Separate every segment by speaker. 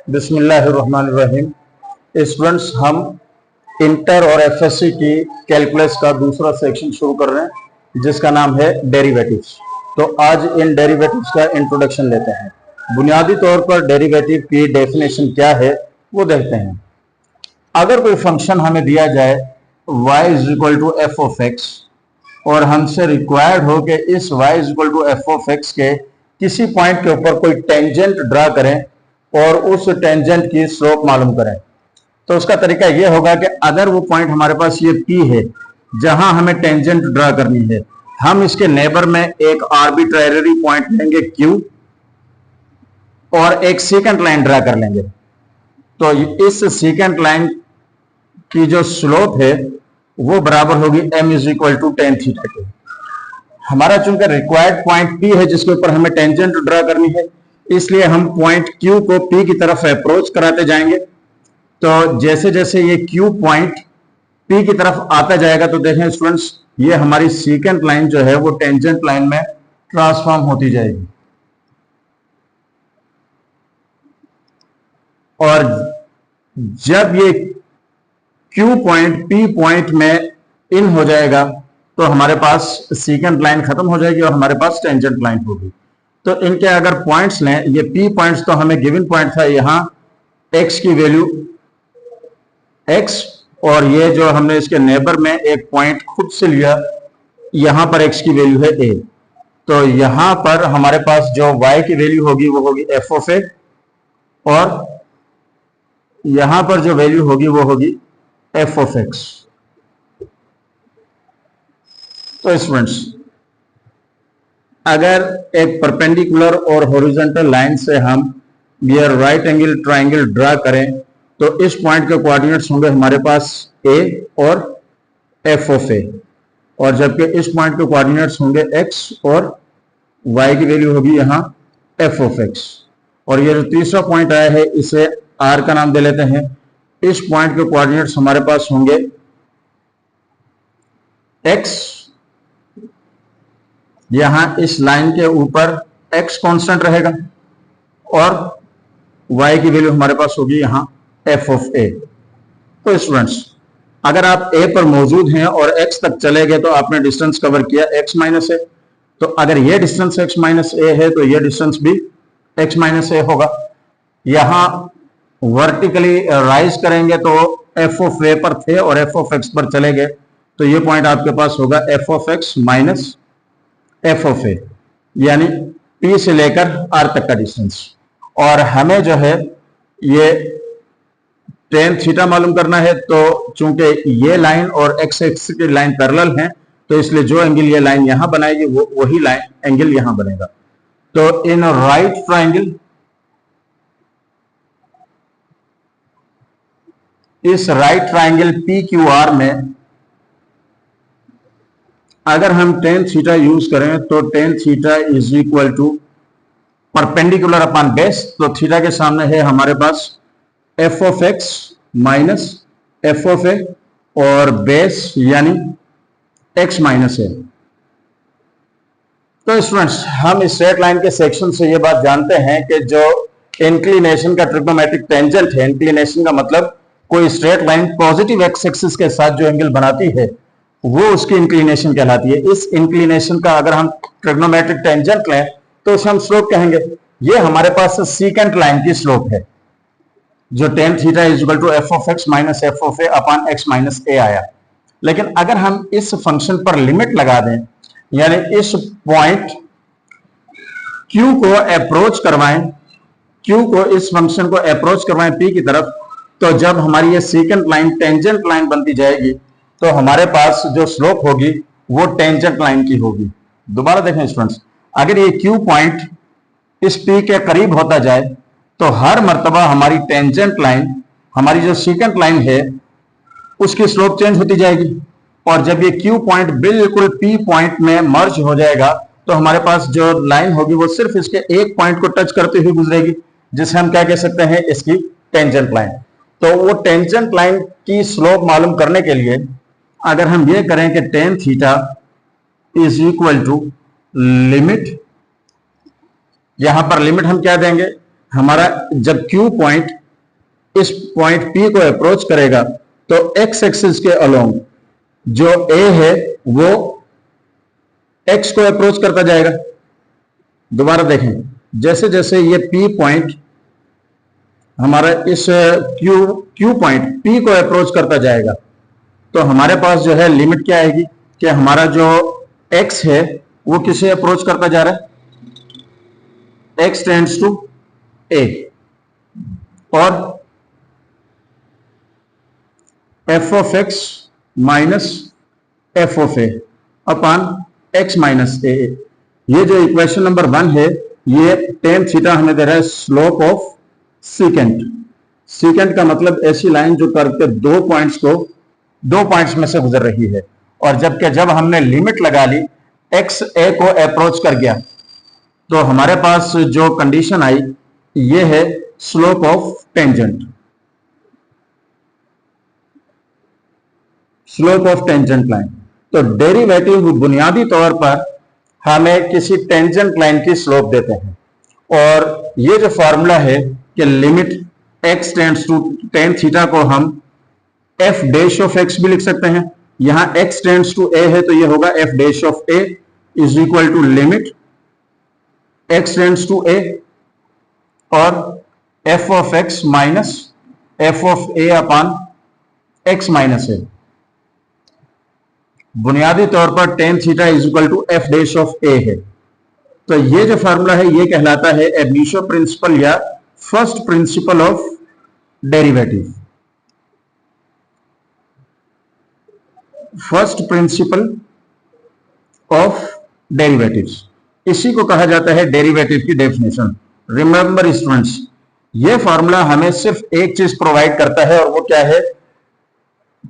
Speaker 1: बिस्मिल्लाहिर्रहमानिर्रहीम। स्टूडेंट्स, हम इंटर और एफएससी की कैलकुलस का दूसरा सेक्शन शुरू कर रहे हैं जिसका नाम है डेरिवेटिव्स। तो आज इन डेरिवेटिव्स का इंट्रोडक्शन लेते हैं। बुनियादी तौर पर डेरिवेटिव की डेफिनेशन क्या है वो देखते हैं। अगर कोई फंक्शन हमें दिया जाए y is equal to f of x और हमसे रिक्वायर्ड हो कि इस y is equal to f of x के किसी पॉइंट के ऊपर कोई टेंजेंट ड्रा करें और उस टेंजेंट की स्लोप मालूम करें, तो उसका तरीका यह होगा कि अगर वो पॉइंट हमारे पास ये P है जहां हमें टेंजेंट ड्रा करनी है, हम इसके नेबर में एक आर्बिट्रेरी पॉइंट लेंगे Q और एक सेकंड लाइन ड्रा कर लेंगे। तो इस सेकंड लाइन की जो स्लोप है वो बराबर होगी m is equal to tan theta के। हमारा चूंकि रिक्वायर्ड पॉइंट P है जिसके ऊपर हमें टेंजेंट ड्रा करनी है, इसलिए हम पॉइंट Q को P की तरफ अप्रोच कराते जाएंगे। तो जैसे जैसे ये Q पॉइंट P की तरफ आता जाएगा तो देखें स्टूडेंट्स, ये हमारी सेकंड लाइन जो है वो टेंजेंट लाइन में ट्रांसफॉर्म होती जाएगी और जब ये Q पॉइंट P पॉइंट में इन हो जाएगा तो हमारे पास सेकंड लाइन खत्म हो जाएगी और हमारे पास टेंजेंट लाइन होगी। तो इनके अगर पॉइंट्स लें, ये P पॉइंट्स तो हमें गिवन पॉइंट था, यहां x की वैल्यू x और ये जो हमने इसके नेबर में एक पॉइंट खुद से लिया, यहां पर x की वैल्यू है a। तो यहां पर हमारे पास जो y की वैल्यू होगी वो होगी f ऑफ a और यहां पर जो वैल्यू होगी वो होगी f ऑफ x। तो स्टूडेंट्स, अगर एक परपेंडिकुलर और हॉरिजॉन्टल लाइन से हम ये राइट एंगल ट्राइंगल ड्रा करें तो इस पॉइंट के कोऑर्डिनेट्स होंगे हमारे पास a और f ऑफ a, और जबकि इस पॉइंट के कोऑर्डिनेट्स होंगे x और y की वैल्यू होगी यहां f ऑफ x। और ये जो तीसरा पॉइंट आया है इसे r का नाम दे लेते हैं। इस पॉइंट के कोऑर्डिनेट्स हमारे पास होंगे x, यहां इस लाइन के ऊपर x कांस्टेंट रहेगा और y की वैल्यू हमारे पास होगी यहां f ऑफ a। तो स्टूडेंट्स, अगर आप a पर मौजूद हैं और x तक चले गए तो आपने डिस्टेंस कवर किया x माइनस a। तो अगर ये डिस्टेंस x माइनस a है तो ये डिस्टेंस भी x माइनस a होगा। यहां वर्टिकली राइज करेंगे तो f ऑफ a पर थे और f ऑफ x पर चले गए तो ये पॉइंट आपके पास होगा f of x minus f of a, यानी P से लेकर R तक का डिस्टेंस। और हमें जो है ये टेन थीटा मालूम करना है, तो चूंकि ये लाइन और x एक्सिस की लाइन पैरेलल हैं तो इसलिए जो एंगल ये लाइन यहां बनाएगी वो वही लाइन एंगल यहां बनेगा। तो इन राइट ट्राइंगल, इस राइट ट्राइंगल PQR में अगर हम टेन थीटा यूज करें तो tan theta is equal to perpendicular upon base. तो थीटा के सामने है हमारे पास f of x minus f of a और बेस यानी x माइनस a। तो स्टूडेंट्स, हम इस स्ट्रेट लाइन के सेक्शन से ये बात जानते हैं कि जो इंक्लिनेशन का ट्रिग्नोमेट्रिक टेंजेंट है, इंक्लिनेशन का मतलब कोई straight line positive x axis के साथ जो एंगल बनाती है वो उसकी इंक्लिनेशन कहलाती है। इस इंक्लिनेशन का अगर हम ट्रिग्नोमेट्रिक टेंजेंट लें तो उसे हम स्लोप कहेंगे। ये हमारे पास सेकंड लाइन की स्लोप है जो tan theta is equal to f of x minus f of a upon x minus a आया। लेकिन अगर हम इस फंक्शन पर लिमिट लगा दें, यानी इस पॉइंट Q को अप्रोच करवाएं, Q को इस फंक्शन को अप्रोच करवाएं P की तरफ, तो जब हमारी ये सेकंड लाइन टेंजेंट लाइन बनती जाएगी तो हमारे पास जो स्लोप होगी वो टेंजेंट लाइन की होगी। दोबारा देखें स्टूडेंट्स, अगर ये Q पॉइंट इस P के करीब होता जाए तो हर मर्तबा हमारी टेंजेंट लाइन, हमारी जो सेकंड लाइन है, उसकी स्लोप चेंज होती जाएगी। और जब ये Q पॉइंट बिल्कुल P पॉइंट में मर्ज हो जाएगा तो हमारे पास जो लाइन होगी वो सिर्फ इसके एक पॉइंट को टच करते हुए गुजरेगी, जिसे हम क्या कह सकते हैं, इसकी टेंजेंट लाइन। तो वो टेंजेंट लाइन की स्लोप मालूम करने के लिए अगर हम ये करें कि tan theta is equal to limit, यहां पर लिमिट हम क्या देंगे, हमारा जब Q पॉइंट इस पॉइंट P को अप्रोच करेगा तो एक्स एक्सिस के अलोंग जो A है वो X को अप्रोच करता जाएगा। दोबारा देखें, जैसे जैसे ये P पॉइंट हमारा इस Q पॉइंट P को अप्रोच करता जाएगा तो हमारे पास जो है लिमिट क्या आएगी कि हमारा जो X है वो किसे अप्रोच करता जा रहा है, X टेंड्स टू A, और f of x minus f of a upon x minus a। ये जो इक्वेशन नंबर 1 है ये टेन थीटा हमें दे रहा है स्लोप ऑफ सीकेंट। सीकेंट का मतलब ऐसी लाइन जो कर्व के दो पॉइंट्स में से गुजर रही है, और जब हमने लिमिट लगा ली x a को अप्रोच कर गया तो हमारे पास जो कंडीशन आई ये है slope of tangent. Slope of tangent line, तो डेरिवेटिव बुनियादी तौर पर हमें किसी टेंजेंट लाइन की स्लोप देते हैं, और ये जो फॉर्मूला है कि limit x tends to tan theta को हम f डैश ऑफ x भी लिख सकते हैं। यहां x टेंड्स टू a है तो ये होगा f dash of a is equal to limit x tends to a और f of x minus f of a upon x minus a। बुनियादी तौर पर tan theta is equal to f dash of a है। तो ये जो formula है ये कहलाता है एब इनिशियो प्रिंसिपल या first principle of derivative. First principle of derivatives, इसी को कहा जाता है डेरिवेटिव की डेफिनेशन। रिमेंबर स्टूडेंट्स, ये फार्मूला हमें सिर्फ एक चीज प्रोवाइड करता है, और वो क्या है,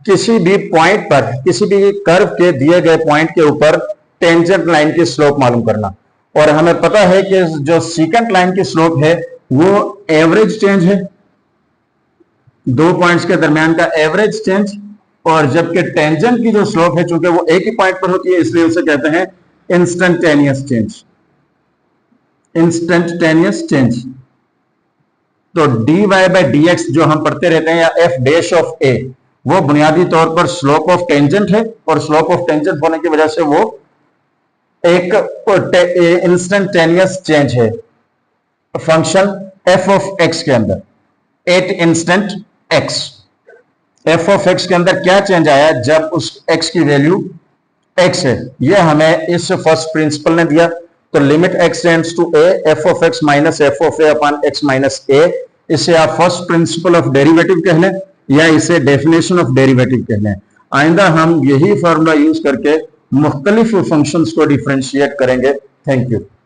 Speaker 1: किसी भी पॉइंट पर, किसी भी कर्व के दिए गए पॉइंट के ऊपर टेंजेंट लाइन की स्लोप मालूम करना। और हमें पता है कि जो सीकेंट लाइन की स्लोप है वो एवरेज चेंज है, दो पॉइंट्स के दरमियान का एवरेज चेंज, और जबकि टेंजेंट की जो स्लोप है चूंकि वो एक ही पॉइंट पर होती है इसलिए उसे कहते हैं इंस्टेंटेनियस चेंज। Instantaneous change. तो dy बाय dx जो हम पढ़ते रहते हैं या f डैश ऑफ a वो बुनियादी तौर पर स्लोप ऑफ टेंजेंट है, और स्लोप ऑफ टेंजेंट होने की वजह से वो एक इंस्टेंटेनियस चेंज है फंक्शन f ऑफ x के अंदर at instant x। f of x के अंदर क्या चेंज आया जब उस x की वैल्यू x है, ये हमें इस फर्स्ट प्रिंसिपल ने दिया। तो limit x tends to a f of x minus f of a upon x minus a, इसे आप फर्स्ट प्रिंसिपल ऑफ डेरिवेटिव कह लें या इसे डेफिनेशन ऑफ डेरिवेटिव कह लें। आइंदा हम यही फार्मूला यूज करके मुख्तलिफ फंक्शंस को डिफरेंशिएट करेंगे। Thank you.